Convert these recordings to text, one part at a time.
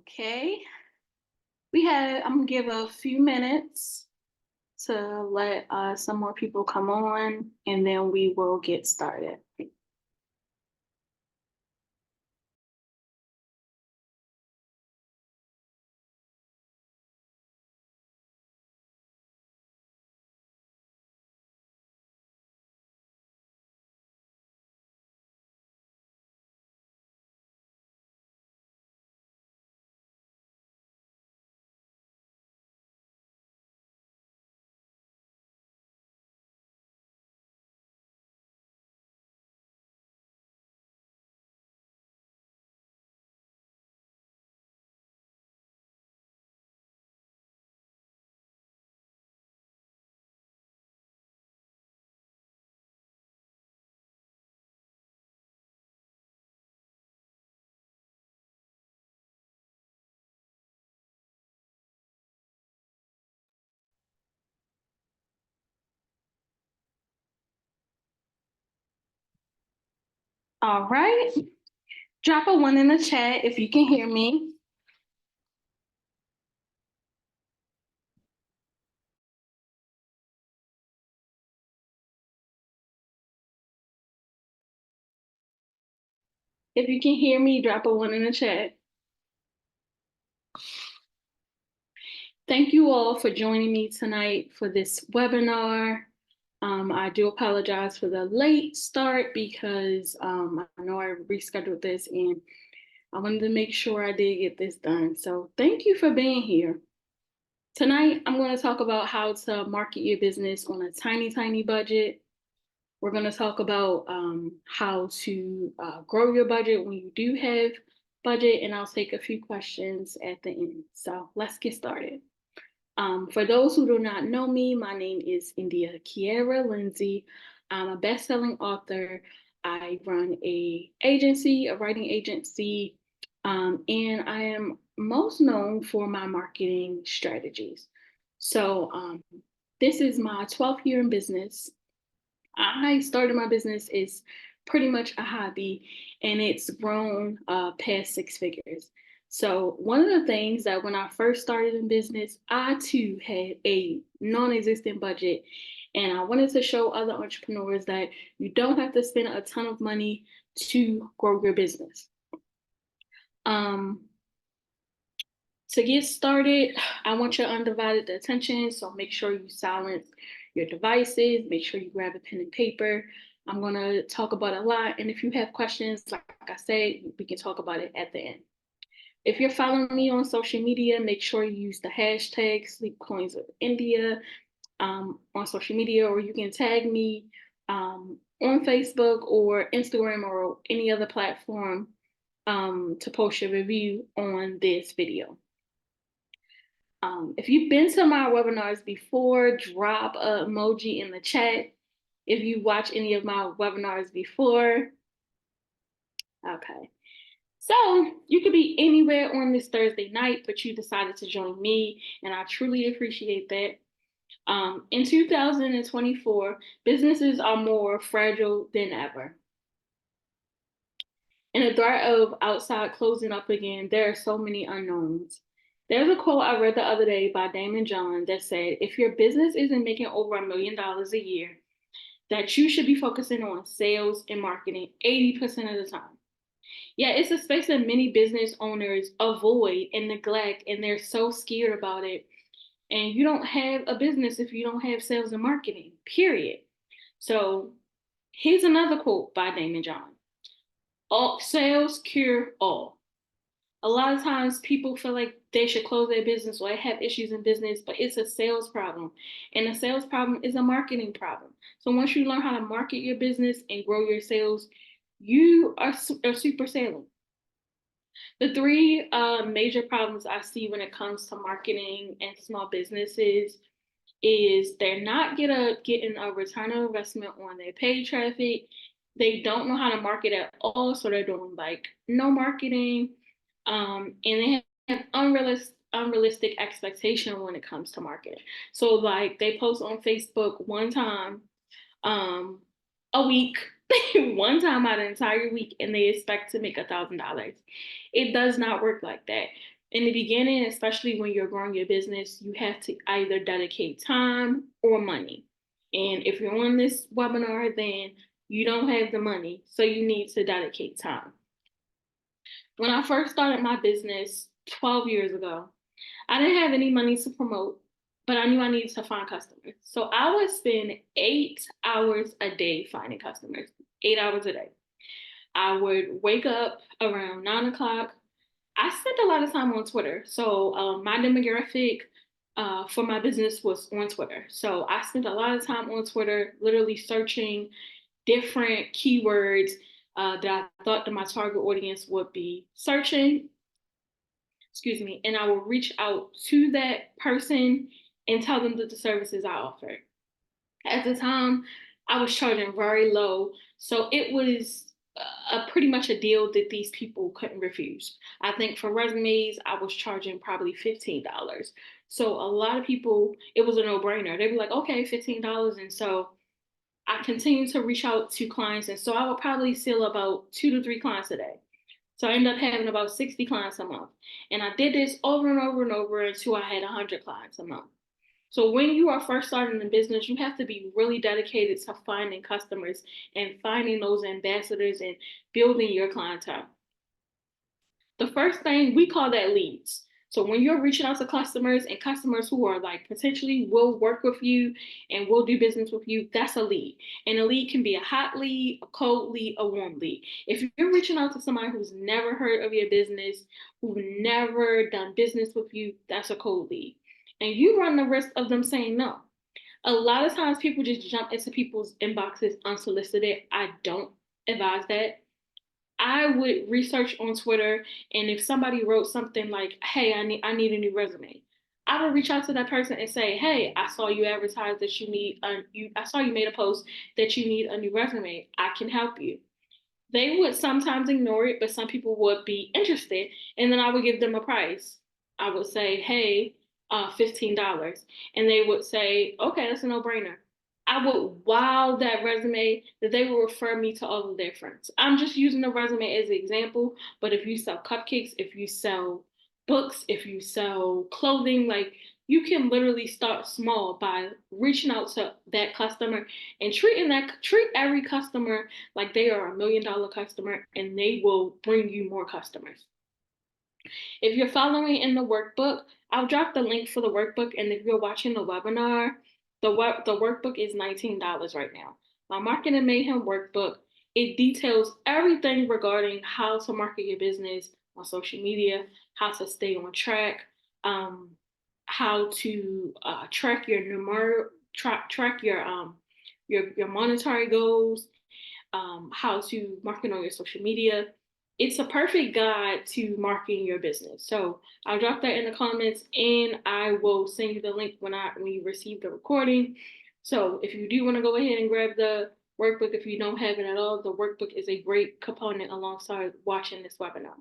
Okay. I'm gonna give a few minutes to let some more people come on and then we will get started. All right. Drop a one in the chat if you can hear me. If you can hear me, drop a one in the chat. Thank you all for joining me tonight for this webinar. I do apologize for the late start because I know I rescheduled this and I wanted to make sure I did get this done. So thank you for being here. Tonight, I'm going to talk about how to market your business on a tiny budget. We're going to talk about how to grow your budget when you do have budget, and I'll take a few questions at the end. So let's get started. For those who do not know me, my name is India Kiera Lindsey. I'm a best-selling author. I run a writing agency, and I am most known for my marketing strategies. So this is my 12th year in business. I started my business is pretty much a hobby, and it's grown past six figures. So one of the things that when I first started in business, I too had a non-existent budget, and I wanted to show other entrepreneurs that you don't have to spend a ton of money to grow your business. Um, to get started, I want your undivided attention, so make sure you silence your devices, make sure you grab a pen and paper. I'm going to talk about a lot, and if you have questions, like I said, we can talk about it at the end. If you're following me on social media, make sure you use the hashtag SleepCoinsWithIndia on social media, or you can tag me on Facebook or Instagram or any other platform to post your review on this video. If you've been to my webinars before, drop an emoji in the chat. If you watch any of my webinars before, okay. So you could be anywhere on this Thursday night, but you decided to join me, and I truly appreciate that. In 2024, businesses are more fragile than ever. In the threat of outside closing up again, there are so many unknowns. There's a quote I read the other day by Damon John that said, if your business isn't making over $1 million a year, that you should be focusing on sales and marketing 80% of the time. Yeah, it's a space that many business owners avoid and neglect, and they're so scared about it. And you don't have a business if you don't have sales and marketing, period. So here's another quote by Damon John. All sales cure all. A lot of times people feel like they should close their business or they have issues in business, but it's a sales problem. And a sales problem is a marketing problem. So once you learn how to market your business and grow your sales, you are super sailing. The three major problems I see when it comes to marketing and small businesses is they're not getting a return on investment on their paid traffic. They don't know how to market at all, so they're doing like no marketing, and they have unrealistic expectation when it comes to marketing. So like they post on Facebook one time a week, one time out of an entire week, and they expect to make $1,000. It does not work like that. In the beginning, especially when you're growing your business, you have to either dedicate time or money. And if you're on this webinar, then you don't have the money, so you need to dedicate time. When I first started my business 12 years ago, I didn't have any money to promote, but I knew I needed to find customers. So I would spend 8 hours a day finding customers, 8 hours a day. I would wake up around 9 o'clock. I spent a lot of time on Twitter. So my demographic for my business was on Twitter. So I spent a lot of time on Twitter, literally searching different keywords that I thought that my target audience would be searching. Excuse me, and I will reach out to that person and tell them that the services I offer. At the time, I was charging very low, so it was a pretty much a deal that these people couldn't refuse. I think for resumes, I was charging probably $15. So a lot of people, it was a no-brainer. They'd be like, okay, $15. And so I continued to reach out to clients, and so I would probably seal about 2 to 3 clients a day. So I ended up having about 60 clients a month. And I did this over and over and over until I had 100 clients a month. So when you are first starting a business, you have to be really dedicated to finding customers and finding those ambassadors and building your clientele. The first thing we call that leads. So when you're reaching out to customers and customers who are like potentially will work with you and will do business with you, that's a lead. And a lead can be a hot lead, a cold lead, a warm lead. If you're reaching out to somebody who's never heard of your business, who's never done business with you, that's a cold lead. And you run the risk of them saying no. A lot of times people just jump into people's inboxes unsolicited. I don't advise that. I would research on Twitter, and if somebody wrote something like, "Hey, I need a new resume," I would reach out to that person and say, "Hey, I saw you advertise that you need I saw you made a post that you need a new resume. I can help you." They would sometimes ignore it, but some people would be interested, and then I would give them a price. I would say, "Hey, $15," and they would say, "Okay, that's a no-brainer." I would wow that resume that they will refer me to all of their friends. I'm just using the resume as an example, but if you sell cupcakes, if you sell books, if you sell clothing, like you can literally start small by reaching out to that customer and treat every customer like they are $1 million customer, and they will bring you more customers. If you're following in the workbook, I'll drop the link for the workbook. And if you're watching the webinar, the workbook is $19 right now. My Marketing Mayhem workbook, it details everything regarding how to market your business on social media, how to stay on track, um, how to track your track your monetary goals, how to market on your social media. It's a perfect guide to marketing your business. So I'll drop that in the comments, and I will send you the link when you receive the recording. So if you do want to go ahead and grab the workbook, if you don't have it at all, the workbook is a great component alongside watching this webinar.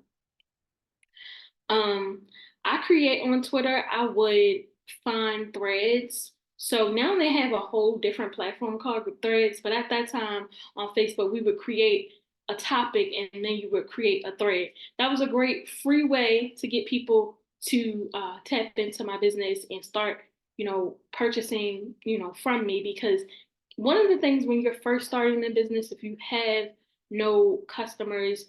Um, I create on Twitter, I would find threads. So now they have a whole different platform called Threads, but at that time on Facebook, we would create a topic and then you would create a thread. That was a great free way to get people to tap into my business and start, purchasing, from me. Because one of the things when you're first starting a business, if you have no customers,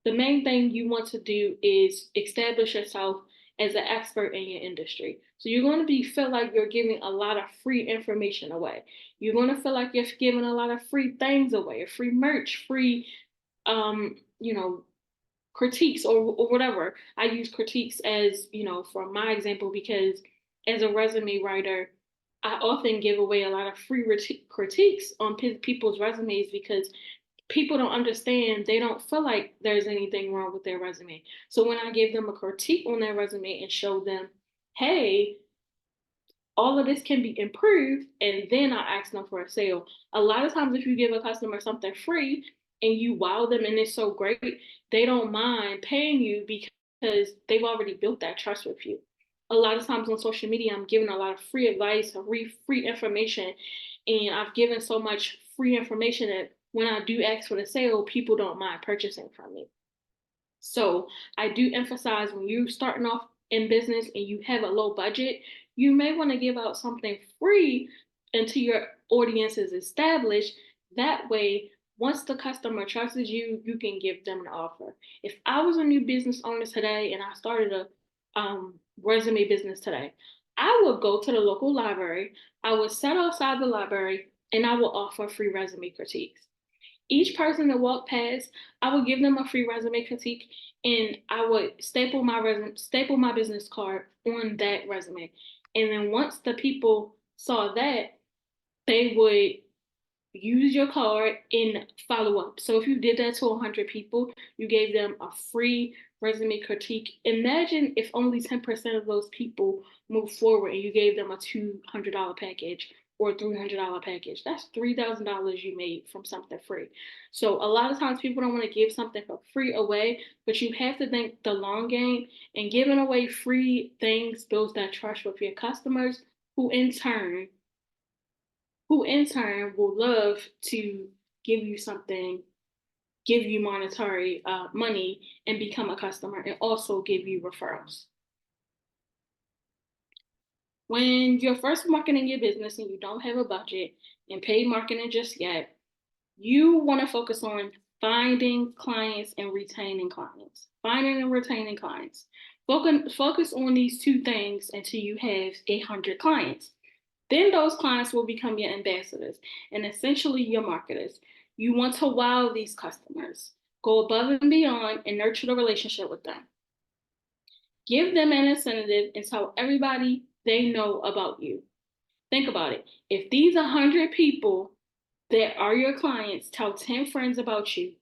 the main thing you want to do is establish yourself as an expert in your industry. So you're going to feel like you're giving a lot of free information away. You're going to feel like you're giving a lot of free things away, free merch, free, um, you know, critiques or whatever. I use critiques as, for my example, because as a resume writer, I often give away a lot of free critiques on people's resumes because people don't understand, they don't feel like there's anything wrong with their resume. So when I give them a critique on their resume and show them, hey, all of this can be improved, and then I ask them for a sale. A lot of times if you give a customer something free and you wow them and it's so great, they don't mind paying you because they've already built that trust with you. A lot of times on social media, I'm giving a lot of free advice, free information, and I've given so much free information that when I do ask for the sale, people don't mind purchasing from me. So I do emphasize when you're starting off in business and you have a low budget, you may want to give out something free until your audience is established. That way, once the customer trusts you, you can give them an offer. If I was a new business owner today and I started a resume business today, I would go to the local library, I would sit outside the library, and I will offer free resume critiques. Each person that walked past, I would give them a free resume critique, and I would staple my business card on that resume. And then once the people saw that, they would use your card and follow up. So if you did that to 100 people, you gave them a free resume critique. Imagine if only 10% of those people moved forward and you gave them a $200 package or $300 package. That's $3,000 you made from something free. So a lot of times people don't want to give something for free away, but you have to think the long game, and giving away free things builds that trust with your customers, who in turn will love to give you something, give you monetary money, and become a customer, and also give you referrals. When you're first marketing your business and you don't have a budget and paid marketing just yet, you want to focus on finding clients and retaining clients. Finding and retaining clients. Focus on these two things until you have 100 clients. Then those clients will become your ambassadors and essentially your marketers. You want to wow these customers, go above and beyond, and nurture the relationship with them. Give them an incentive and tell everybody they know about you. Think about it. If these 100 people that are your clients tell 10 friends about you,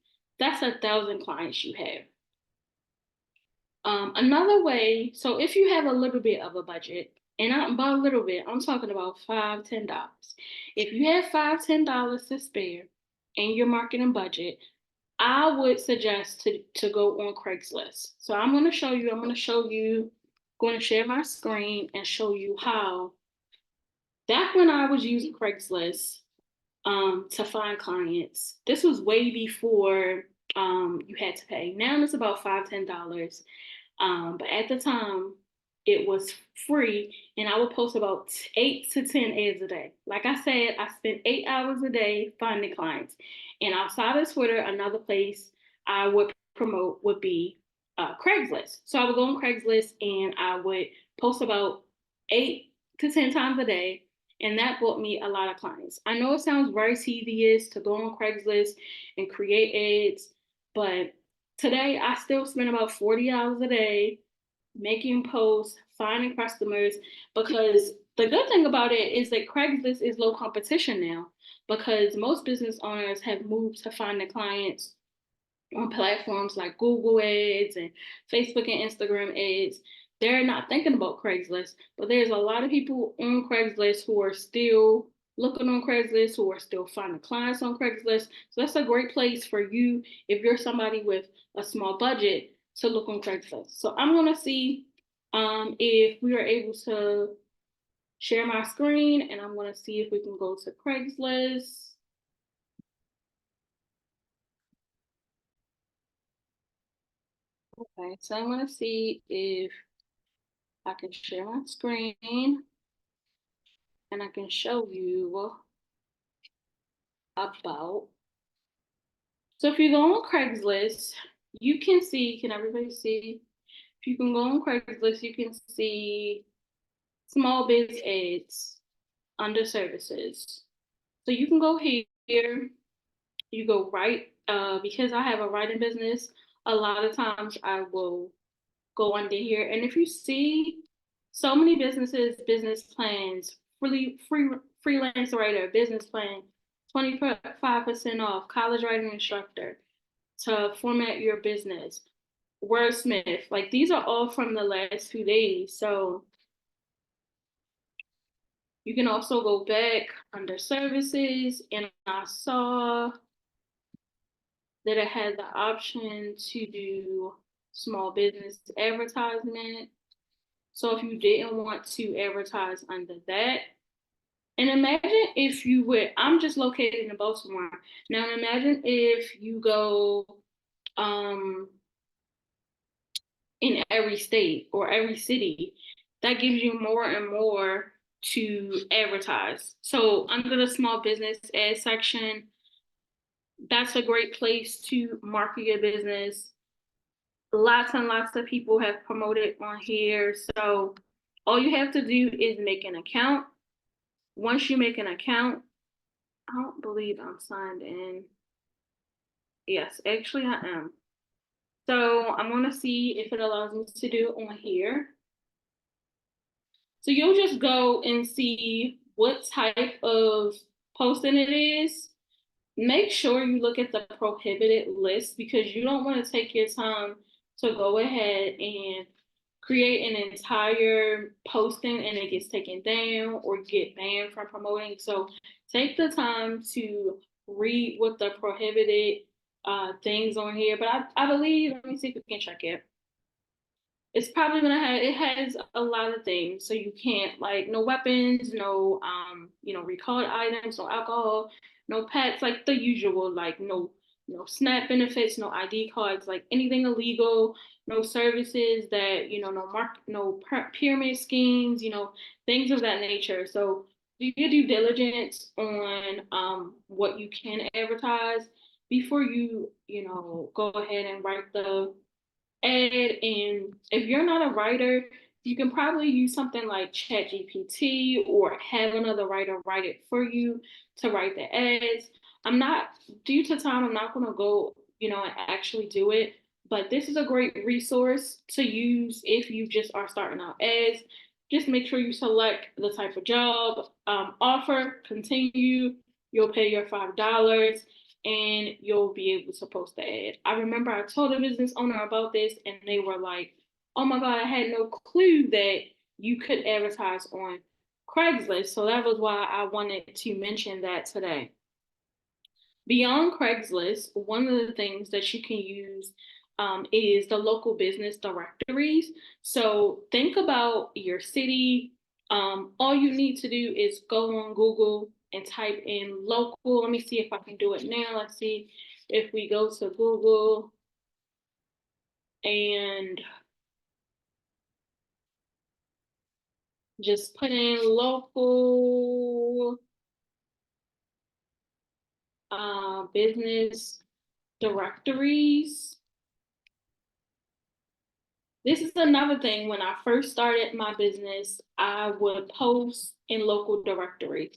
that's 1,000 clients you have. Another way, so if you have a little bit of a budget, and by a little bit, I'm talking about $5, $10. If you have $5, $10 to spare in your marketing budget, I would suggest to go on Craigslist. So I'm going to show you, going to share my screen and show you how. Back when I was using Craigslist to find clients, this was way before you had to pay. Now it's about $5, $10. But at the time, it was free, and I would post about 8 to 10 ads a day. Like I said, I spent 8 hours a day finding clients. And outside of Twitter, another place I would promote would be Craigslist. So I would go on Craigslist and I would post about 8 to 10 times a day. And that brought me a lot of clients. I know it sounds very tedious to go on Craigslist and create ads, but today I still spend about 40 hours a day making posts, finding customers, because the good thing about it is that Craigslist is low competition now, because most business owners have moved to finding clients on platforms like Google ads and Facebook and Instagram ads. They're not thinking about Craigslist, but there's a lot of people on Craigslist who are still looking on Craigslist, who are still finding clients on Craigslist. So that's a great place for you if you're somebody with a small budget to look on Craigslist. So I'm going to see if we are able to share my screen, and I'm going to see if we can go to Craigslist. Okay, so I'm going to see if I can share my screen and I can show you about. So if you go on Craigslist, you can see, can everybody see? If you can go on Craigslist, you can see small biz ads under services. So you can go here, you go write, because I have a writing business, a lot of times I will go under here. And if you see so many businesses, business plans, freelance writer, business plan, 25% off, college writing instructor, to format your business, wordsmith, like these are all from the last few days. So you can also go back under services, and I saw that it had the option to do small business advertisement. So if you didn't want to advertise under that, and imagine if you would, I'm just located in Baltimore. Now imagine if you go in every state or every city. That gives you more and more to advertise. So under the small business ad section, that's a great place to market your business. Lots and lots of people have promoted on here. So all you have to do is make an account. Once you make an account, I don't believe I'm signed in. Yes, actually I am. So I'm going to see if it allows me to do it on here. So you'll just go and see what type of posting it is. Make sure you look at the prohibited list because you don't want to take your time to go ahead and create an entire posting and it gets taken down or get banned from promoting. So take the time to read what the prohibited things on here. But I believe, let me see if we can check it. It's probably gonna have, it has a lot of things. So you can't, like, no weapons, no recalled items, no alcohol, no pets, like the usual, like no SNAP benefits, no ID cards, like anything illegal, no services that, no pyramid schemes, things of that nature. So do your due diligence on what you can advertise before go ahead and write the ad. And if you're not a writer, you can probably use something like ChatGPT or have another writer write it for you to write the ads. I'm not, due to time, I'm not going to go, and actually do it. But this is a great resource to use if you just are starting out ads. Just make sure you select the type of job, offer, continue. You'll pay your $5 and you'll be able to post the ad. I remember I told a business owner about this and they were like, oh my God, I had no clue that you could advertise on Craigslist. So that was why I wanted to mention that today. Beyond Craigslist, one of the things that you can use is the local business directories. So think about your city. All you need to do is go on Google and type in local. Let me see if I can do it now. Let's see if we go to Google and just put in local business directories. This is another thing. When I first started my business, I would post in local directories.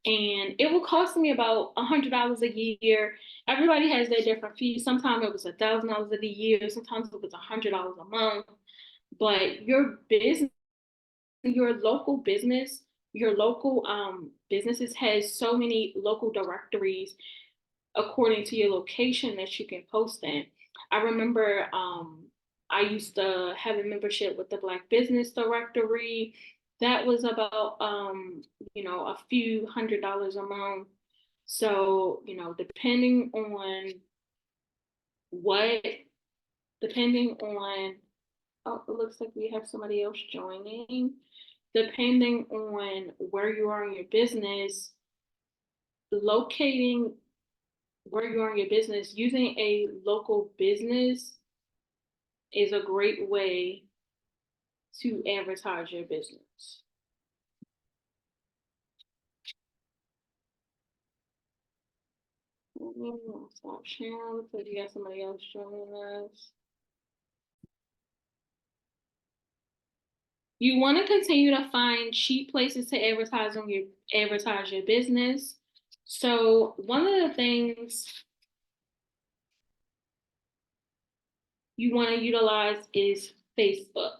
And it will cost me about $100 a year. Everybody has their different fees. Sometimes it was $1,000 a year. Sometimes it was $100 a month. But your business, your local business, your local businesses has so many local directories according to your location that you can post in. I remember I used to have a membership with the Black Business Directory. That was about a few $100 a month. So, what, depending on, oh, it looks like we have somebody else joining. Depending on where you are in your business, locating where you are in your business, using a local business is a great way to advertise your business. Stop sharing because you got somebody else joining us. You want to continue to find cheap places to advertise your business. So one of the things you want to utilize is Facebook.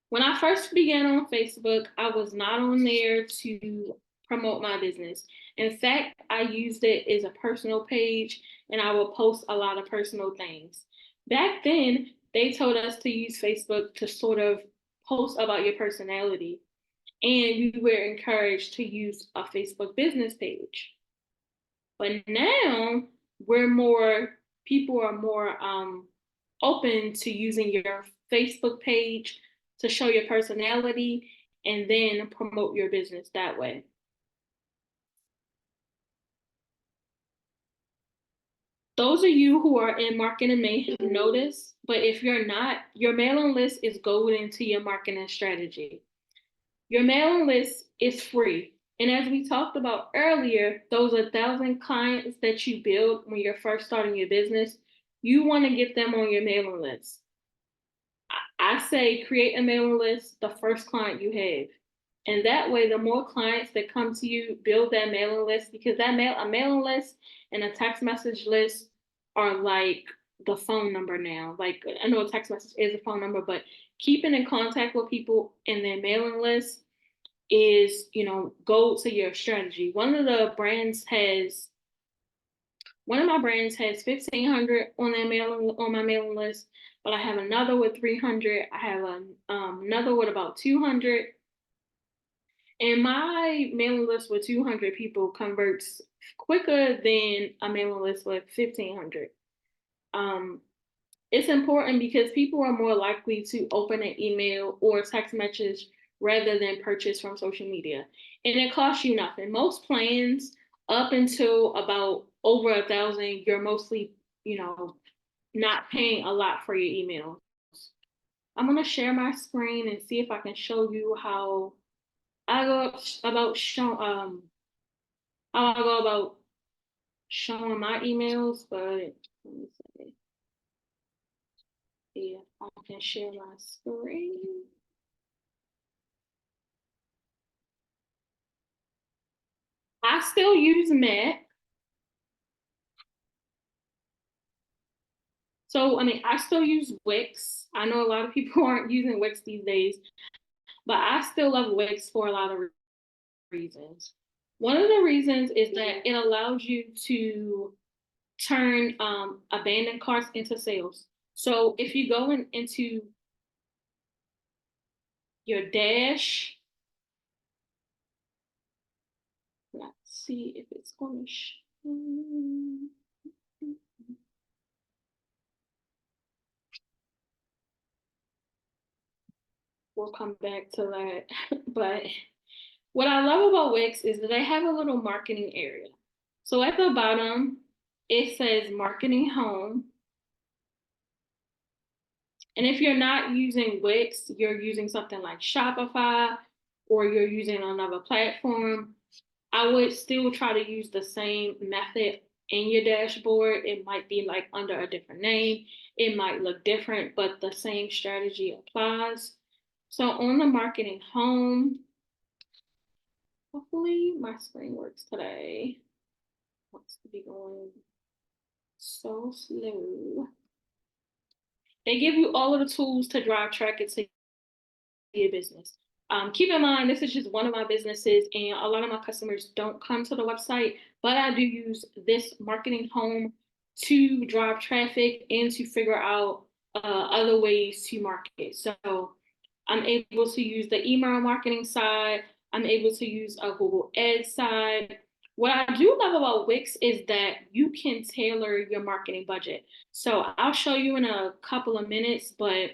When I first began on Facebook, I was not on there to promote my business. In fact, I used it as a personal page and I would post a lot of personal things. Back then, they told us to use Facebook to sort of post about your personality, and you were encouraged to use a Facebook business page. But now people are more open to using your Facebook page to show your personality and then promote your business that way. Those of you who are in marketing may have noticed, but if you're not, your mailing list is golden to your marketing strategy. Your mailing list is free. And as we talked about earlier, those 1,000 clients that you build when you're first starting your business, you want to get them on your mailing list. I say create a mailing list the first client you have. And that way, the more clients that come to you, build that mailing list, because a mailing list and a text message list are like the phone number now. Like, I know a text message is a phone number, but keeping in contact with people in their mailing list is, go to your strategy. One of my brands has 1,500 on my mailing list, but I have another with 300. I have another with about 200, and my mailing list with 200 people converts quicker than a mailing list with 1,500. Um, it's important because people are more likely to open an email or text message rather than purchase from social media. And it costs you nothing. Most plans up until about over 1,000, you're mostly, not paying a lot for your emails. I'm gonna share my screen and see if I can show you I go about show how I go about showing my emails, but let me see. Yeah, I can share my screen. I still use Mac. So, I mean, I still use Wix. I know a lot of people aren't using Wix these days, but I still love Wix for a lot of reasons. One of the reasons is that it allows you to turn abandoned carts into sales. So if you go into your dash, let's see if it's going to show. We'll come back to that. But what I love about Wix is that they have a little marketing area. So at the bottom, it says marketing home. And if you're not using Wix, you're using something like Shopify or you're using another platform, I would still try to use the same method in your dashboard. It might be like under a different name, it might look different, but the same strategy applies. So on the marketing home, hopefully my screen works today. Wants to be going so slow. They give you all of the tools to drive traffic to your business. Keep in mind, this is just one of my businesses, and a lot of my customers don't come to the website, but I do use this marketing home to drive traffic and to figure out other ways to market. So I'm able to use the email marketing side. I'm able to use a Google Ads side. What I do love about Wix is that you can tailor your marketing budget. So I'll show you in a couple of minutes, but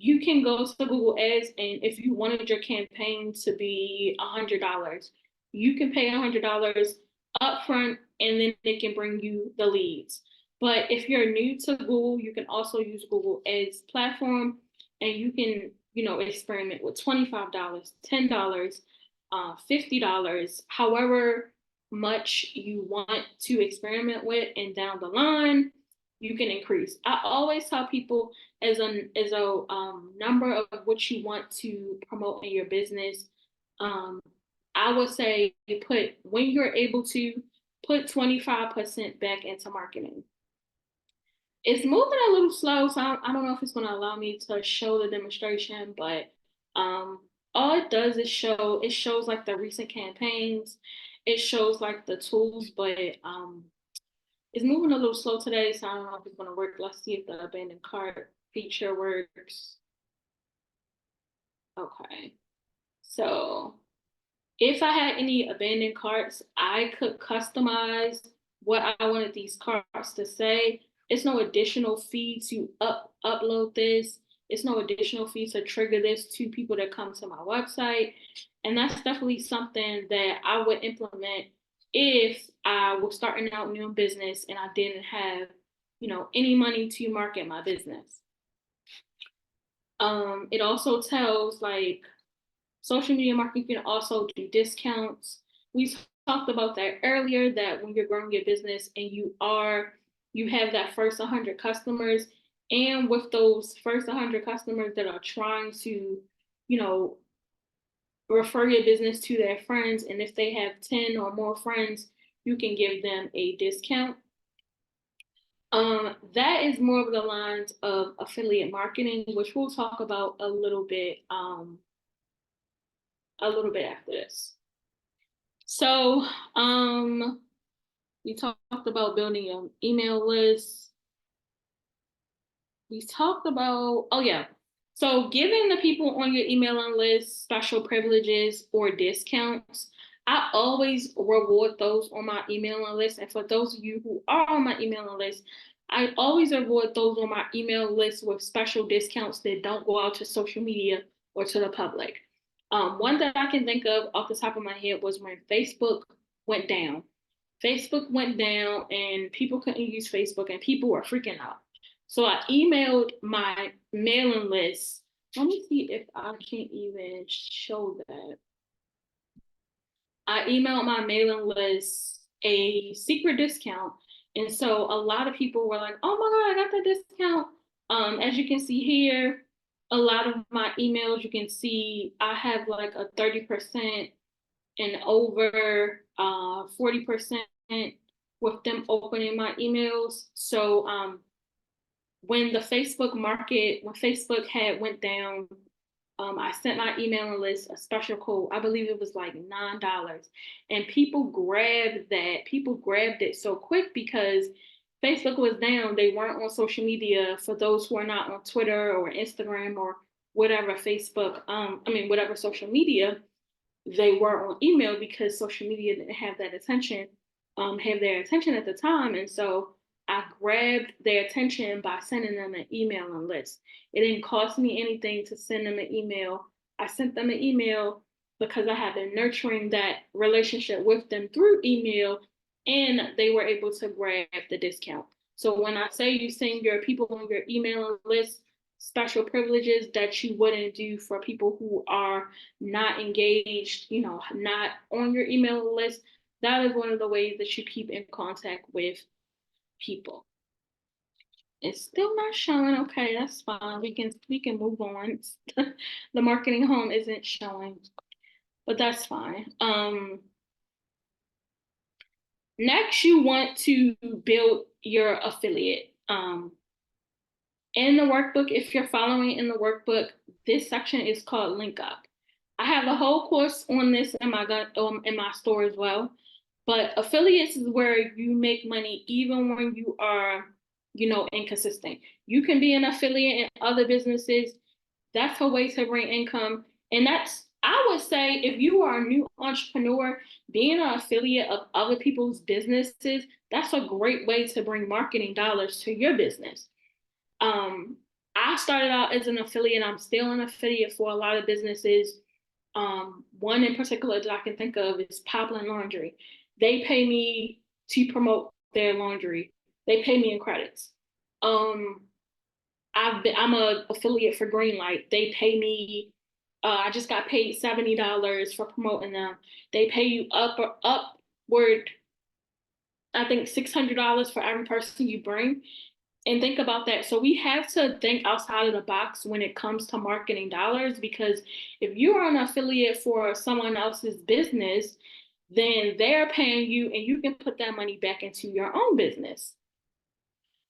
you can go to Google Ads, and if you wanted your campaign to be $100, you can pay $100 upfront, and then it can bring you the leads. But if you're new to Google, you can also use Google Ads platform, and you can, experiment with $25, $10, $50, however much you want to experiment with, and down the line, you can increase. I always tell people as a number of what you want to promote in your business. Um, I would say put when you're able to put 25% back into marketing. It's moving a little slow, so I don't know if it's going to allow me to show the demonstration, but all it does is it shows like the recent campaigns, it shows like the tools, but it's moving a little slow today, so I don't know if it's going to work. Let's see if the abandoned cart feature works. Okay. So if I had any abandoned carts, I could customize what I wanted these carts to say. It's no additional fee to upload this. It's no additional fee to trigger this to people that come to my website. And that's definitely something that I would implement if I was starting out new in business and I didn't have, any money to market my business. It also tells like social media marketing can also do discounts. We talked about that earlier, that when you're growing your business and you have that first 100 customers, and with those first 100 customers that are trying to, you know, refer your business to their friends, and if they have 10 or more friends, you can give them a discount. That is more of the lines of affiliate marketing, which we'll talk about a little bit after this. So, we talked about building an email list. We talked about, oh yeah. So giving the people on your emailing list special privileges or discounts. I always reward those on my emailing list. And for those of you who are on my emailing list, I always reward those on my email list with special discounts that don't go out to social media or to the public. One that I can think of off the top of my head was when Facebook went down. Facebook went down and people couldn't use Facebook and people were freaking out. So I emailed my mailing list. Let me see if I can even show that. I emailed my mailing list a secret discount. And so a lot of people were like, oh my God, I got that discount. As you can see here, a lot of my emails, you can see I have like a 30% and over 40% with them opening my emails. So when Facebook had went down, I sent my emailing list a special code. I believe it was like $9. And people grabbed that. People grabbed it so quick because Facebook was down. They weren't on social media. For those who are not on Twitter or Instagram or whatever whatever social media, they were on email because social media didn't have that attention, have their attention at the time. And so I grabbed their attention by sending them an email and list. It didn't cost me anything to send them an email. I sent them an email because I had been nurturing that relationship with them through email, and they were able to grab the discount. So when I say you send your people on your email list special privileges that you wouldn't do for people who are not engaged, not on your email list, that is one of the ways that you keep in contact with people. It's still not showing. Okay, that's fine. We can move on. The marketing home isn't showing, but that's fine. Next, you want to build your affiliate. In the workbook, if you're following in the workbook, this section is called Link Up. I have a whole course on this in my store as well. But affiliates is where you make money even when you are, inconsistent. You can be an affiliate in other businesses. That's a way to bring income. And I would say, if you are a new entrepreneur, being an affiliate of other people's businesses, that's a great way to bring marketing dollars to your business. I started out as an affiliate. I'm still an affiliate for a lot of businesses. One in particular that I can think of is Poplin Laundry. They pay me to promote their laundry. They pay me in credits. I'm an affiliate for Greenlight. They pay me. I just got paid $70 for promoting them. They pay you upward, I think $600 for every person you bring. And think about that. So we have to think outside of the box when it comes to marketing dollars, because if you are an affiliate for someone else's business, then they're paying you and you can put that money back into your own business.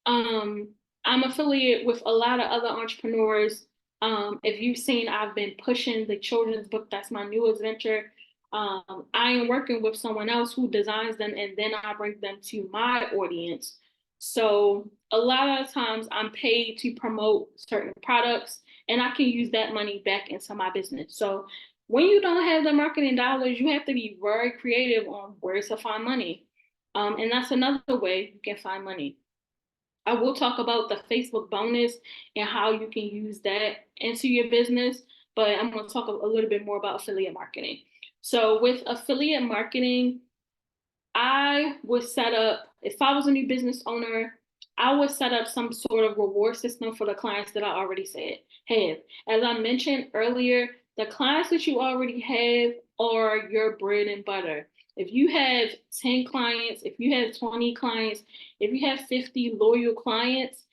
I'm affiliate with a lot of other entrepreneurs. If you've seen, I've been pushing the children's book. That's my newest venture. I am working with someone else who designs them, and then I bring them to my audience. So a lot of times I'm paid to promote certain products, and I can use that money back into my business. So when you don't have the marketing dollars, you have to be very creative on where to find money. And that's another way you can find money. I will talk about the Facebook bonus and how you can use that into your business, but I'm going to talk a little bit more about affiliate marketing. So with affiliate marketing, I would set up, if I was a new business owner, I would set up some sort of reward system for the clients that I already said have. As I mentioned earlier, the clients that you already have are your bread and butter. If you have 10 clients, if you have 20 clients, if you have 50 loyal clients,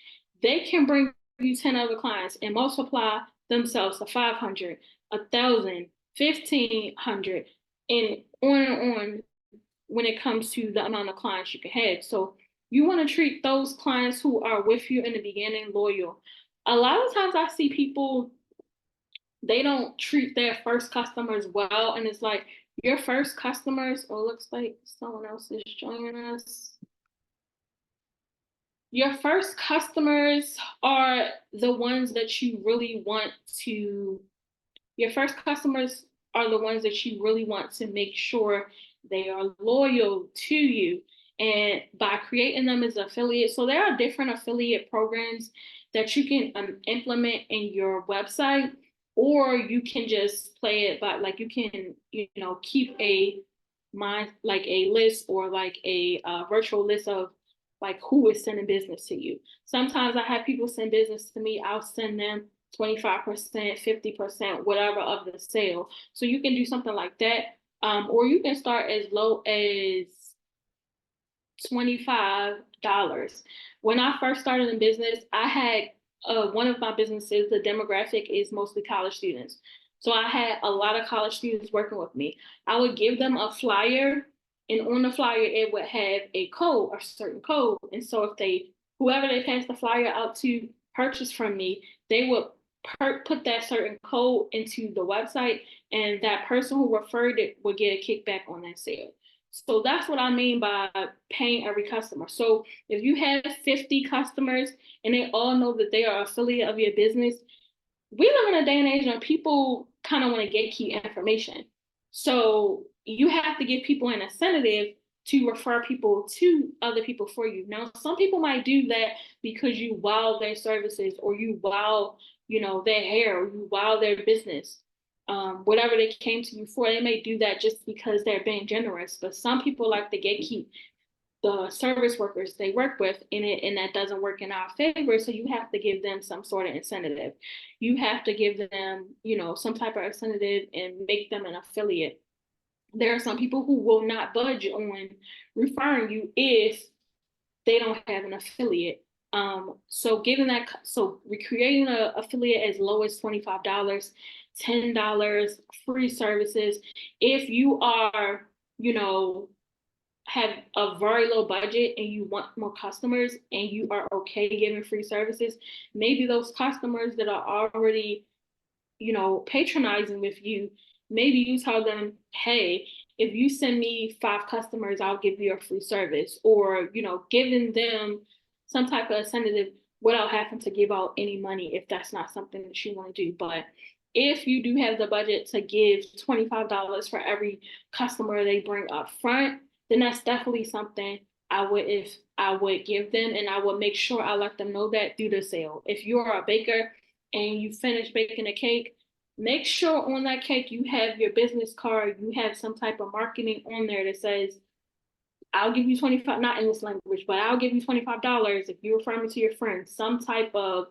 they can bring you 10 other clients and multiply themselves to 500, 1,000, 1,500, and on when it comes to the amount of clients you can have. So you want to treat those clients who are with you in the beginning loyal. A lot of times I see people, they don't treat their first customers well. And it's like your first customers, oh, looks like someone else is joining us. Your first customers are the ones that you really want to your first customers are the ones that you really want to make sure they are loyal to you. And by creating them as affiliates, so there are different affiliate programs that you can implement in your website, or you can just play it by like you can, keep like a list or like a virtual list of like who is sending business to you. Sometimes I have people send business to me. I'll send them 25%, 50%, whatever of the sale. So you can do something like that. Or you can start as low as $25. When I first started in business, I had one of my businesses, the demographic is mostly college students. So I had a lot of college students working with me. I would give them a flyer, and on the flyer, it would have a code, a certain code. And so if whoever they passed the flyer out to purchase from me, they would put that certain code into the website, and that person who referred it would get a kickback on that sale. So that's what I mean by paying every customer. So if you have 50 customers and they all know that they are affiliate of your business, we live in a day and age when people kind of want to gatekeep information. So you have to give people an incentive to refer people to other people for you. Now, some people might do that because you wow their services, or you wow, their hair, or you wow their business. Whatever they came to you for, they may do that just because they're being generous. But some people like to gatekeep the service workers they work with in it, and that doesn't work in our favor. So you have to give them some sort of incentive. You have to give them, some type of incentive and make them an affiliate. There are some people who will not budge on referring you if they don't have an affiliate. So recreating an affiliate as low as $25, $10, free services. If you are, have a very low budget and you want more customers and you are okay giving free services, maybe those customers that are already, patronizing with you, maybe you tell them, hey, if you send me 5 customers, I'll give you a free service, or, giving them some type of incentive without having to give out any money if that's not something that you want to do. But if you do have the budget to give $25 for every customer they bring up front, then that's definitely something I would give them, and I would make sure I let them know that through the sale. If you are a baker and you finish baking a cake, make sure on that cake you have your business card, you have some type of marketing on there that says, I'll give you 25, not in this language, but I'll give you $25 if you refer me to your friends, some type of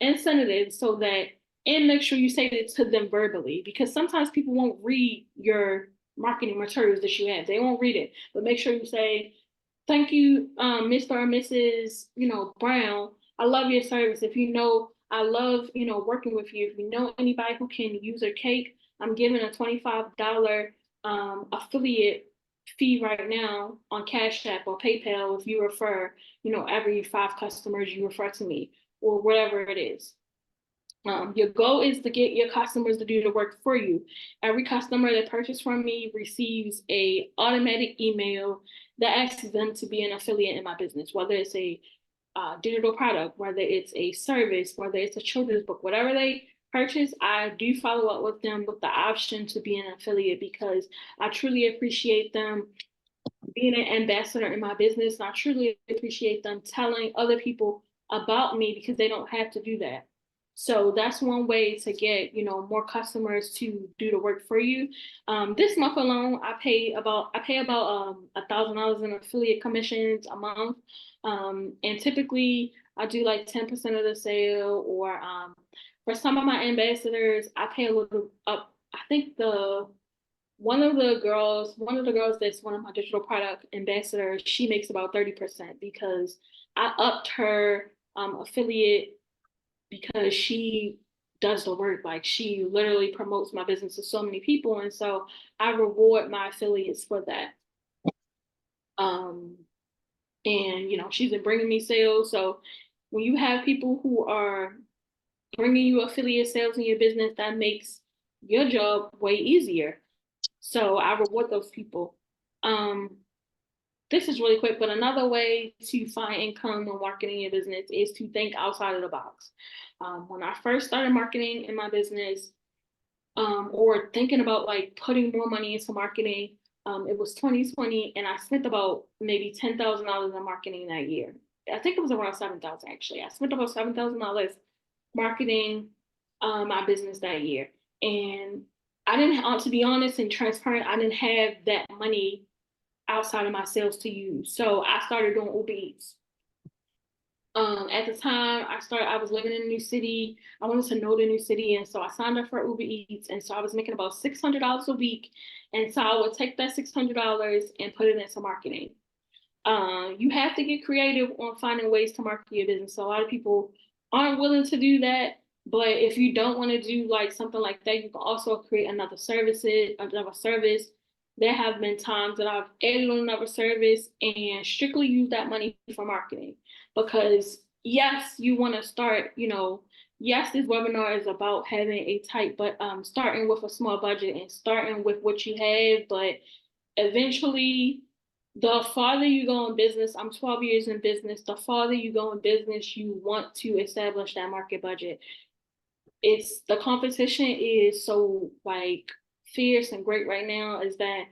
incentive so that, and make sure you say it to them verbally, because sometimes people won't read your marketing materials that you have. They won't read it, but make sure you say, thank you, Mr. or Mrs. Brown. I love your service. If I love, working with you. If you know anybody who can use a cake, I'm giving a $25 affiliate fee right now on Cash App or PayPal if you refer, every 5 customers you refer to me, or whatever it is. Your goal is to get your customers to do the work for you. Every customer that purchases from me receives a automatic email that asks them to be an affiliate in my business, whether it's a digital product, whether it's a service, whether it's a children's book, whatever they purchase, I do follow up with them with the option to be an affiliate, because I truly appreciate them being an ambassador in my business. And I truly appreciate them telling other people about me, because they don't have to do that. So that's one way to get, more customers to do the work for you. This month alone, I pay about $1,000 in affiliate commissions a month. And typically I do like 10% of the sale, or for some of my ambassadors, I pay a little up. I think the one of the girls that's one of my digital product ambassadors, she makes about 30% because I upped her affiliate because she does the work. Like, she literally promotes my business to so many people. And so I reward my affiliates for that. Um, and, she's been bringing me sales. So when you have people who are bringing you affiliate sales in your business, that makes your job way easier. So I reward those people. Um, this is really quick, but another way to find income when marketing your business is to think outside of the box. When I first started marketing in my business, or thinking about like putting more money into marketing, it was 2020, and I spent about maybe $10,000 in marketing that year. I think it was around 7,000 actually. I spent about $7,000 marketing my business that year, and I didn't, to be honest and transparent, I didn't have that money outside of my sales to use. So I started doing Uber Eats. At the time I was living in a new city. I wanted to know the new city. And so I signed up for Uber Eats. And so I was making about $600 a week. And so I would take that $600 and put it into marketing. You have to get creative on finding ways to market your business. So a lot of people aren't willing to do that. But if you don't want to do like something like that, you can also create another service. There have been times that I've added on another service and strictly use that money for marketing. Because yes, you want to start, yes, this webinar is about having a tight, but starting with a small budget and starting with what you have. But eventually, the farther you go in business, I'm 12 years in business, the farther you go in business, you want to establish that market budget. It's the competition is so like fierce and great right now, is that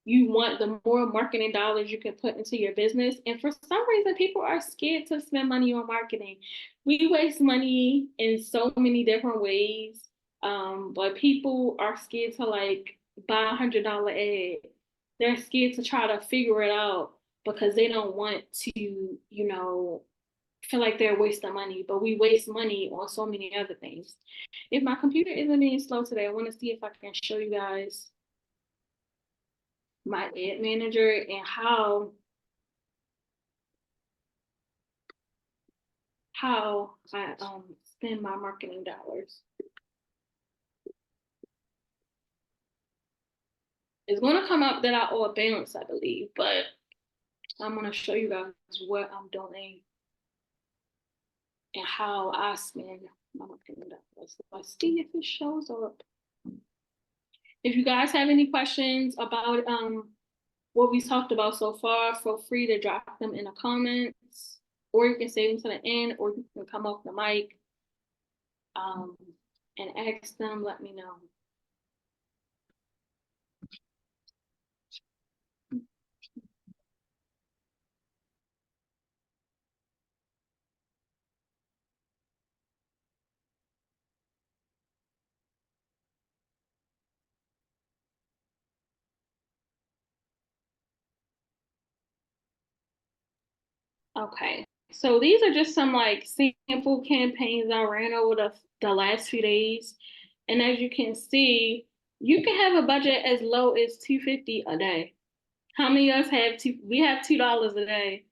you want the more marketing dollars you can put into your business. And for some reason, people are scared to spend money on marketing. We waste money in so many different ways, but people are scared to like buy $100 ad. They're scared to try to figure it out because they don't want to, feel like they're wasting money. But we waste money on so many other things. If my computer isn't being slow today, I want to see if I can show you guys my ad manager and how I spend my marketing dollars. It's going to come up that I owe a balance, I believe, but I'm going to show you guys what I'm doing and how I spend my marketing dollars. Let's see if it shows up. If you guys have any questions about what we talked about so far, feel free to drop them in the comments, or you can save them to the end, or you can come off the mic um, and ask them. Let me know. Okay, so these are just some like sample campaigns I ran over the last few days. And as you can see, you can have a budget as low as $250 a day. How many of us have we have $2 a day,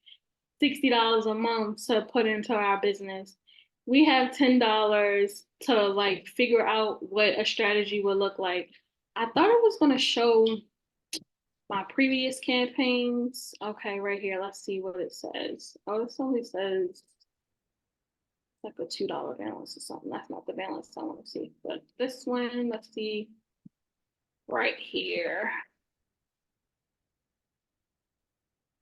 $60 a month to put into our business. We have $10 to like figure out what a strategy would look like. I thought it was gonna show my previous campaigns. Okay, right here. Let's see what it says. Oh, this only says like a $2 balance or something. That's not the balance I want to see. But this one, let's see right here.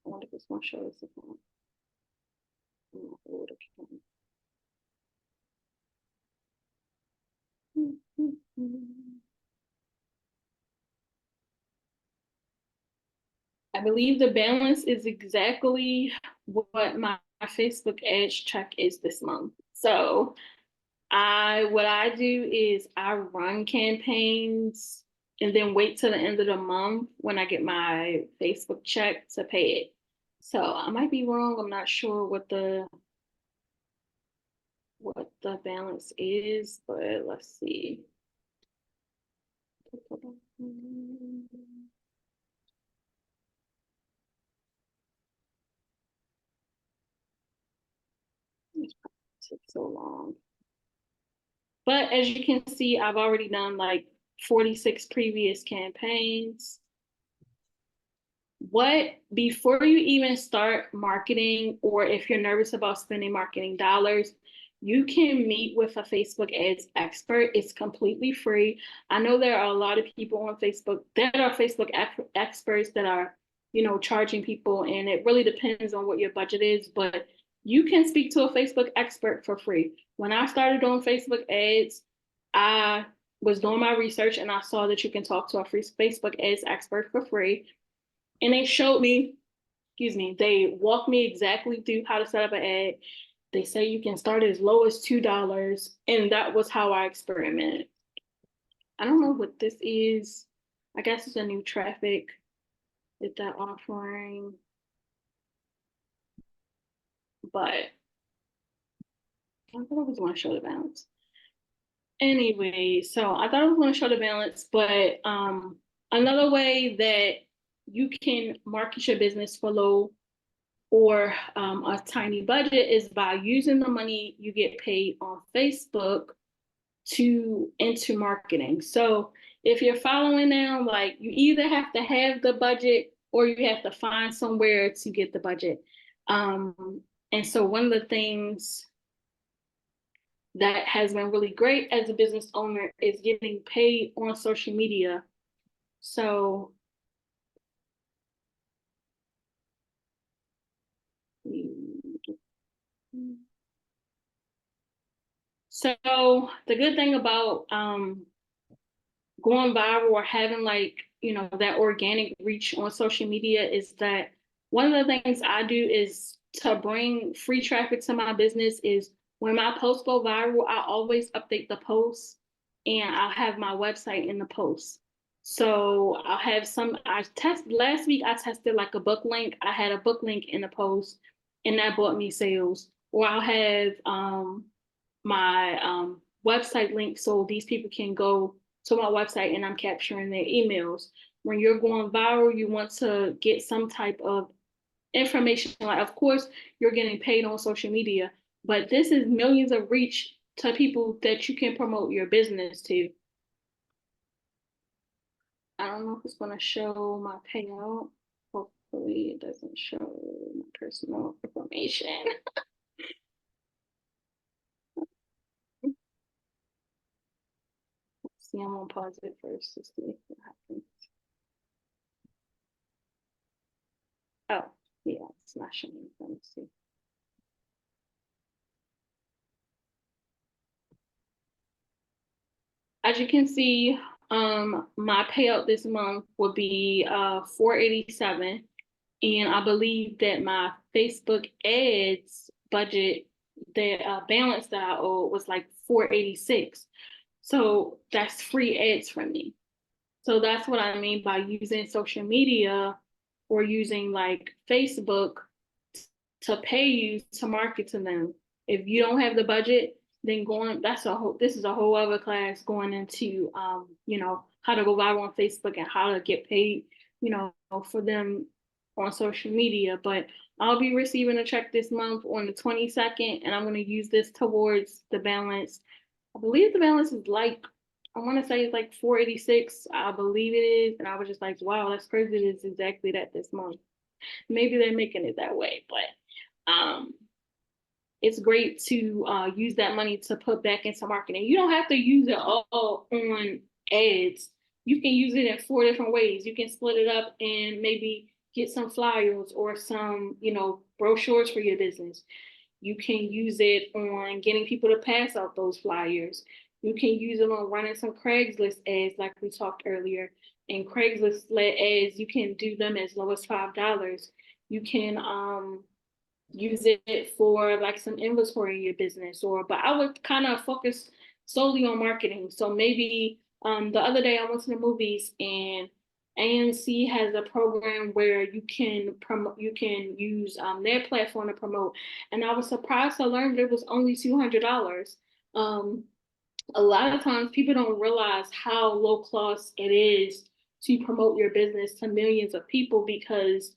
I wonder if this one shows the phone. I believe the balance is exactly what my Facebook ads check is this month. So What I do is I run campaigns and then wait till the end of the month when I get my Facebook check to pay it. So I might be wrong. I'm not sure what the balance is, but let's see. It took so long. But as you can see, I've already done like 46 previous campaigns. Before you even start marketing, or if you're nervous about spending marketing dollars, you can meet with a Facebook ads expert. It's completely free. I know there are a lot of people on Facebook that are Facebook experts that are, charging people, and it really depends on what your budget is, but you can speak to a Facebook expert for free. When I started doing Facebook ads, I was doing my research and I saw that you can talk to a free Facebook ads expert for free. And they showed me, excuse me, they walked me exactly through how to set up an ad. They say you can start as low as $2. And that was how I experimented. I don't know what this is. I guess it's a new traffic that they're offering. But I thought I was going to show the balance. Anyway, so I thought I was going to show the balance, but another way that you can market your business for low or a tiny budget is by using the money you get paid on Facebook into marketing. So if you're following now, like you either have to have the budget or you have to find somewhere to get the budget. And so one of the things that has been really great as a business owner is getting paid on social media. So the good thing about going viral or having that organic reach on social media is that one of the things I do is to bring free traffic to my business is when my posts go viral, I always update the posts and I'll have my website in the post. So I'll have last week I tested like a book link. I had a book link in the post and that brought me sales. Or I'll have my website link so these people can go to my website and I'm capturing their emails. When you're going viral, you want to get some type of information. Like, of course, you're getting paid on social media, but this is millions of reach to people that you can promote your business to. I don't know if it's going to show my payout. Hopefully, it doesn't show my personal information. Let's see, I'm going to pause it first to see what happens. Oh, yeah, it's not showing. Let me see. As you can see, my payout this month would be $487, and I believe that my Facebook ads budget, the balance that I owe was like $486. So that's free ads from me. So that's what I mean by using social media or using like Facebook to pay you to market to them. If you don't have the budget, then this is a whole other class going into how to go viral on Facebook and how to get paid, for them on social media. But I'll be receiving a check this month on the 22nd, and I'm going to use this towards the balance. I believe the balance is I want to say it's like 486. I believe it is. And I was just like, wow, that's crazy. It is exactly that this month. Maybe they're making it that way, but it's great to use that money to put back into marketing. You don't have to use it all on ads. You can use it in 4 different ways. You can split it up and maybe get some flyers or some, brochures for your business. You can use it on getting people to pass out those flyers. You can use it on running some Craigslist ads like we talked earlier. And Craigslist ads, you can do them as low as $5. You can use it for like some inventory in your business, or but I would kind of focus solely on marketing. So maybe the other day I went to the movies, and AMC has a program where you can promote, you can use their platform to promote, and I was surprised to learn that it was only $200. Um, a lot of times people don't realize how low cost it is to promote your business to millions of people, because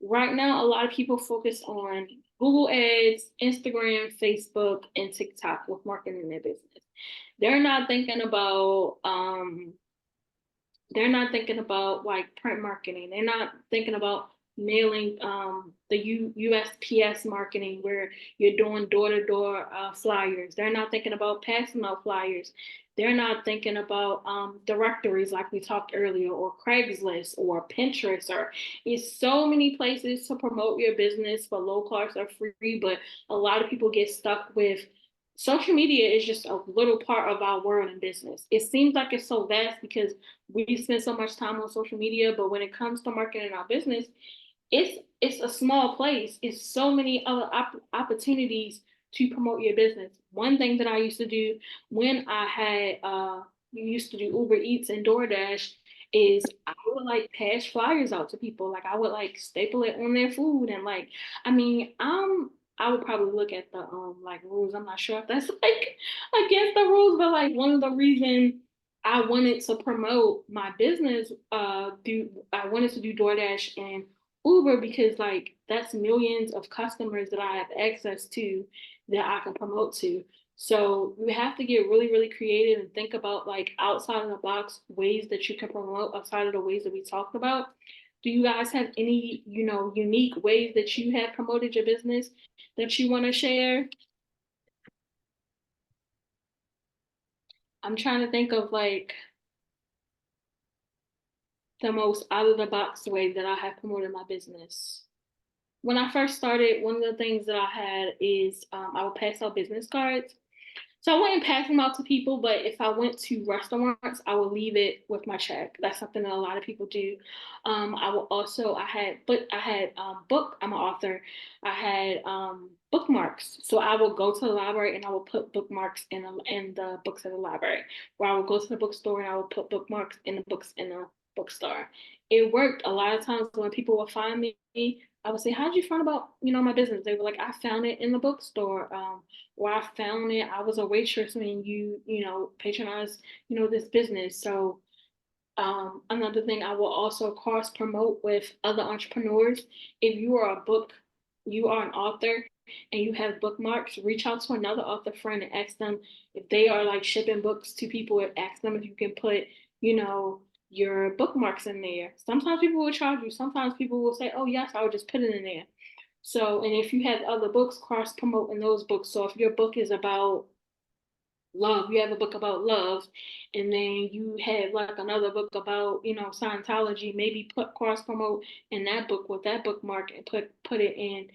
right now a lot of people focus on Google Ads, Instagram, Facebook, and TikTok with marketing their business. They're not thinking about like print marketing. They're not thinking about mailing the USPS marketing where you're doing door-to-door flyers. They're not thinking about passing out flyers. They're not thinking about directories like we talked earlier, or Craigslist, or Pinterest, or it's so many places to promote your business for low cost or free. But a lot of people get stuck with social media is just a little part of our world in business. It seems like it's so vast because we spend so much time on social media, but when it comes to marketing our business, it's a small place. It's so many other opportunities to promote your business. One thing that I used to do when I had used to do Uber Eats and DoorDash is I would like pass flyers out to people. Like I would like staple it on their food, and like I mean I would probably look at the like rules. I'm not sure if that's like against the rules, but like one of the reasons I wanted to promote my business, I wanted to do DoorDash and Uber, because like that's millions of customers that I have access to that I can promote to. So you have to get really, really creative and think about like outside of the box ways that you can promote outside of the ways that we talked about. Do you guys have any, unique ways that you have promoted your business that you want to share? I'm trying to think of like the most out of the box way that I have promoted my business. When I first started, one of the things that I had is I would pass out business cards. So I wouldn't pass them out to people, but if I went to restaurants, I would leave it with my check. That's something that a lot of people do. I will also I'm an author. I had bookmarks. So I would go to the library and I would put bookmarks in the books in the library. Or I would go to the bookstore and I would put bookmarks in the books in the bookstore. It worked a lot of times when people would find me. I would say, "How did you find about my business?" They were like, "I found it in the bookstore." Where I found it, I was a waitress when patronized, this business. So another thing, I will also cross promote with other entrepreneurs. If you are an author and you have bookmarks, reach out to another author friend and ask them if they are like shipping books to people. Ask them if you can put, you know, your bookmarks in there. Sometimes people will charge you. Sometimes people will say, "Oh yes, I will just put it in there." So, and if you have other books, cross promote in those books. So if your book is about love, you have a book about love, and then you have like another book about Scientology, maybe put cross promote in that book with that bookmark and put it in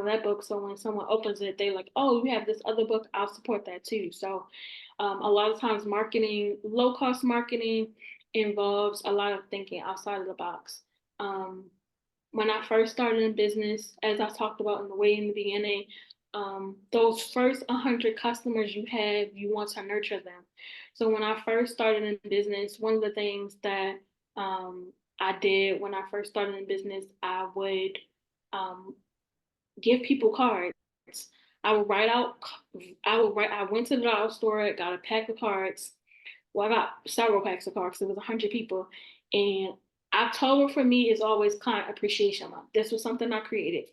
that book, so when someone opens it they like, "Oh, you have this other book, I'll support that too." So a lot of times marketing, low cost marketing, involves a lot of thinking outside of the box. um, when I first started in business, as I talked about in the way in the beginning, those first 100 customers you have, you want to nurture them. So when I first started in business, one of the things that I did when I first started in business, I would um, give people cards. I would write out, I went to the dollar store, got a pack of cards. Well, I got several packs of cards. It was 100 people. And October for me is always client appreciation month. This was something I created.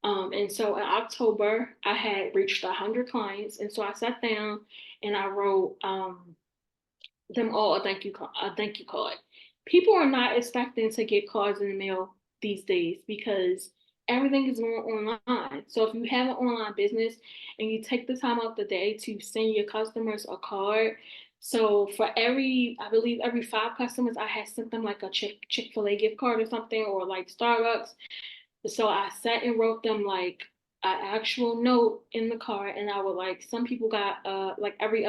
And so in October, I had reached 100 clients. And so I sat down and I wrote them all a thank you card. People are not expecting to get cards in the mail these days because everything is going online. So if you have an online business and you take the time out the day to send your customers a card, so for I believe every 5 customers, I had sent them like a Chick-fil-A gift card or something, or like Starbucks. So I sat and wrote them like an actual note in the card, and I would like some people got like every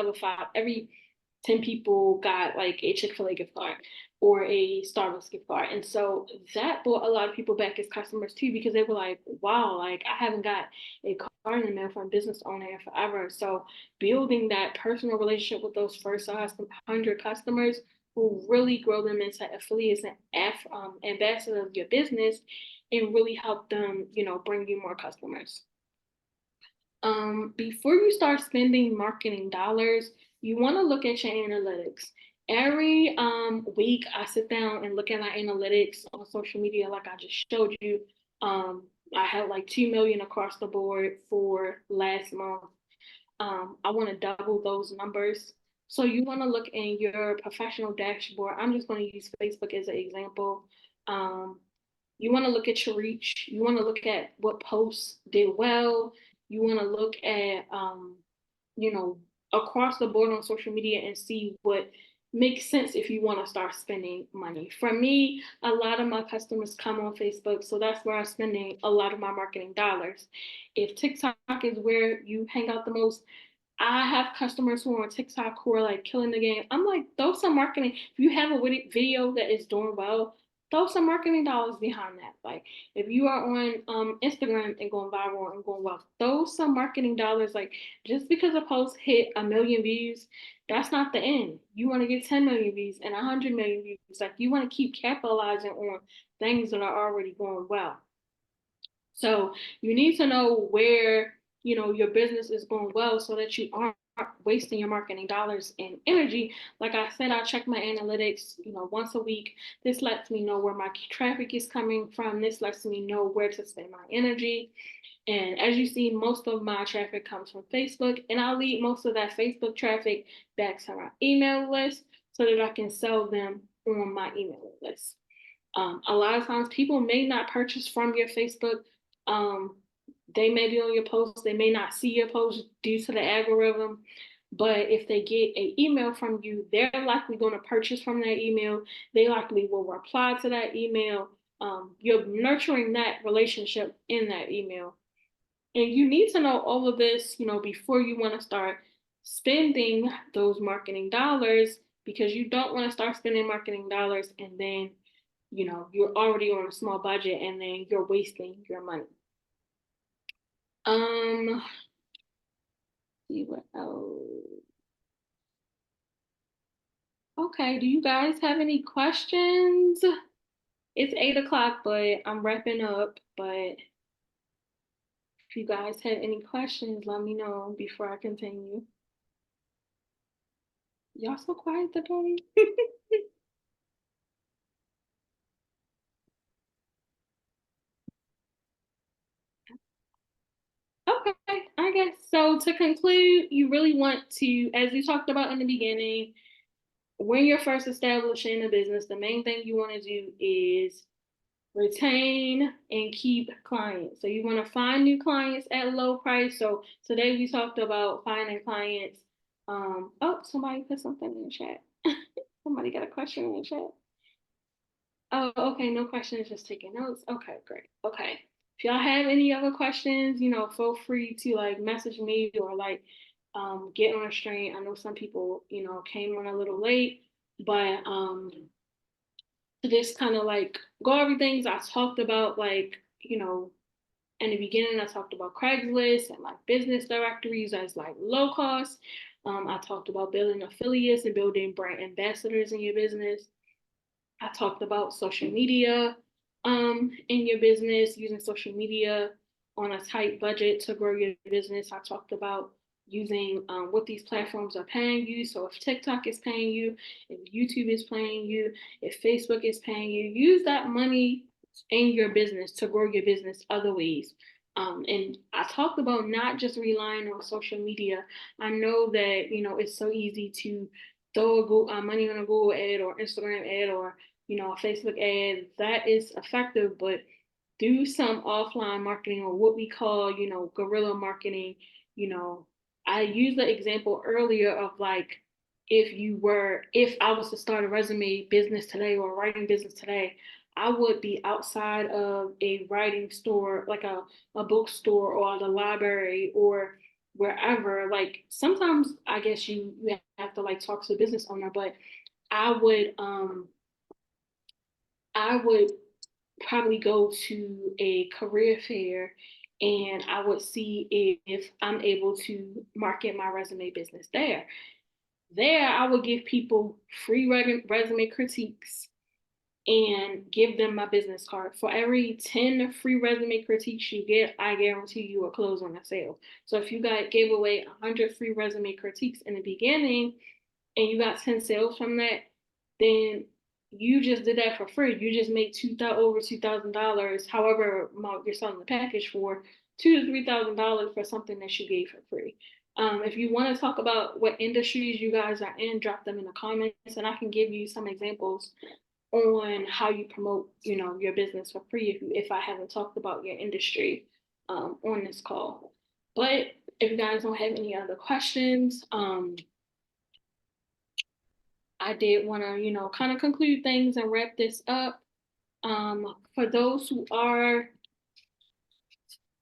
10 people got like a Chick-fil-A gift card or a Starbucks gift card. And so that brought a lot of people back as customers too, because they were like, wow, like I haven't got a card in the mail from a business owner in forever. So building that personal relationship with those first 100 customers will really grow them into affiliates and ambassadors of your business and really help them, bring you more customers. Before you start spending marketing dollars, you want to look at your analytics. Every week, I sit down and look at my analytics on social media, like I just showed you. I had like 2 million across the board for last month. I want to double those numbers. So you want to look in your professional dashboard. I'm just going to use Facebook as an example. Um, you want to look at your reach. You want to look at what posts did well. You want to look at, you know, across the board on social media and see what makes sense if you want to start spending money. For me, a lot of my customers come on Facebook, so that's where I'm spending a lot of my marketing dollars. If TikTok is where you hang out the most, I have customers who are on TikTok who are like killing the game. I'm like, throw some marketing. If you have a video that is doing well, throw some marketing dollars behind that. Like if you are on Instagram and going viral and going well, throw some marketing dollars. Like just because a post hit 1 million views, that's not the end. You want to get 10 million views and 100 million views. Like you want to keep capitalizing on things that are already going well. So you need to know where, your business is going well so that you aren't wasting your marketing dollars and energy. Like I said, I check my analytics, once a week. This lets me know where my traffic is coming from. This lets me know where to spend my energy. And as you see, most of my traffic comes from Facebook, and I'll lead most of that Facebook traffic back to my email list so that I can sell them on my email list. A lot of times people may not purchase from your Facebook. Um, they may be on your post. They may not see your post due to the algorithm. But if they get an email from you, they're likely going to purchase from that email. They likely will reply to that email. You're nurturing that relationship in that email. And you need to know all of this, before you want to start spending those marketing dollars, because you don't want to start spending marketing dollars and then you're already on a small budget and then you're wasting your money. See what else. Okay, do you guys have any questions? It's 8 o'clock, but I'm wrapping up. But if you guys have any questions, let me know before I continue. Y'all so quiet today. Okay, I guess so. To conclude, you really want to, as we talked about in the beginning, when you're first establishing a business, the main thing you want to do is retain and keep clients. So you want to find new clients at low price. So today we talked about finding clients. Oh, somebody put something in the chat. Somebody got a question in the chat. Oh, okay, no questions, just taking notes. Okay, great. Okay. If y'all have any other questions, feel free to like message me or like get on a stream. I know some people, came on a little late, but to just kind of like go over things I talked about, like, in the beginning, I talked about Craigslist and like business directories as like low cost. I talked about building affiliates and building brand ambassadors in your business. I talked about social media in your business, using social media on a tight budget to grow your business. I talked about using what these platforms are paying you. So if TikTok is paying you, if YouTube is paying you, if Facebook is paying you, use that money in your business to grow your business other ways. And I talked about not just relying on social media. I know that, it's so easy to throw money on a Google ad or Instagram ad or a Facebook ad. That is effective, but do some offline marketing or what we call, guerrilla marketing. You know, I used the example earlier of like if I was to start a resume business today or a writing business today, I would be outside of a writing store, like a bookstore or the library or wherever. Like sometimes I guess you have to like talk to the business owner, but I would probably go to a career fair and I would see if I'm able to market my resume business there. There, I would give people free resume critiques and give them my business card. For every 10 free resume critiques you get, I guarantee you a close on a sale. So if you gave away 100 free resume critiques in the beginning and you got 10 sales from that, then you just did that for free. You just made over $2,000, however amount you're selling the package for, $2,000 to $3,000 for something that you gave for free. If you want to talk about what industries you guys are in, drop them in the comments, and I can give you some examples on how you promote, your business for free if I haven't talked about your industry on this call. But if you guys don't have any other questions, I did want to, kind of conclude things and wrap this up. For those who are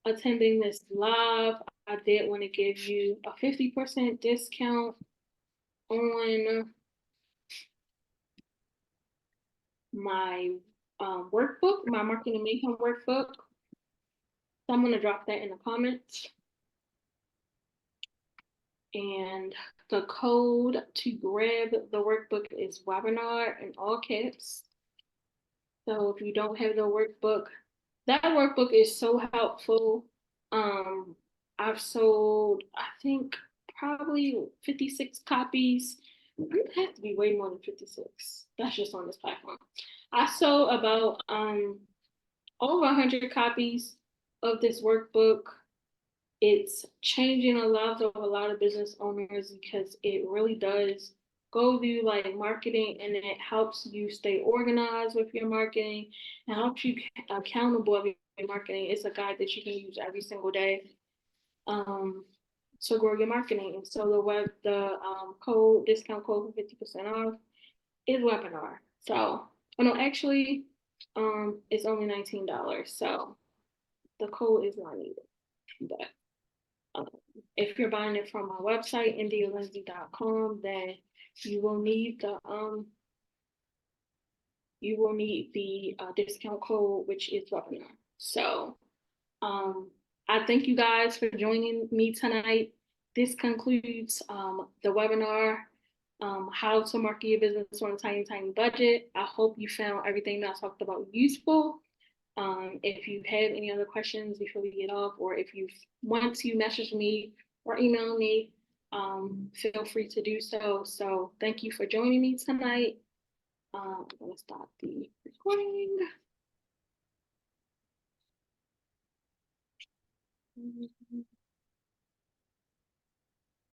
attending this live, I did want to give you a 50% discount on my workbook, my marketing mayhem workbook. So I'm going to drop that in the comments. And the code to grab the workbook is webinar in all caps. So if you don't have the workbook, that workbook is so helpful. I've sold, I think, probably 56 copies. It has to be way more than 56. That's just on this platform. I sold about over 100 copies of this workbook. It's changing the lives of a lot of business owners because it really does go through like marketing, and it helps you stay organized with your marketing and helps you accountable with your marketing. It's a guide that you can use every single day to grow your marketing. And so the discount code for 50% off is webinar. So, oh no, actually, it's only $19. So the code is not needed, but if you're buying it from my website, indialindsey.com, then you will need the discount code, which is webinar. So I thank you guys for joining me tonight. This concludes the webinar, how to market your business on a tiny, tiny budget. I hope you found everything that I talked about useful. If you have any other questions before we get off, or if you want to message me or email me, feel free to do so. So thank you for joining me tonight. I'm going to stop the recording.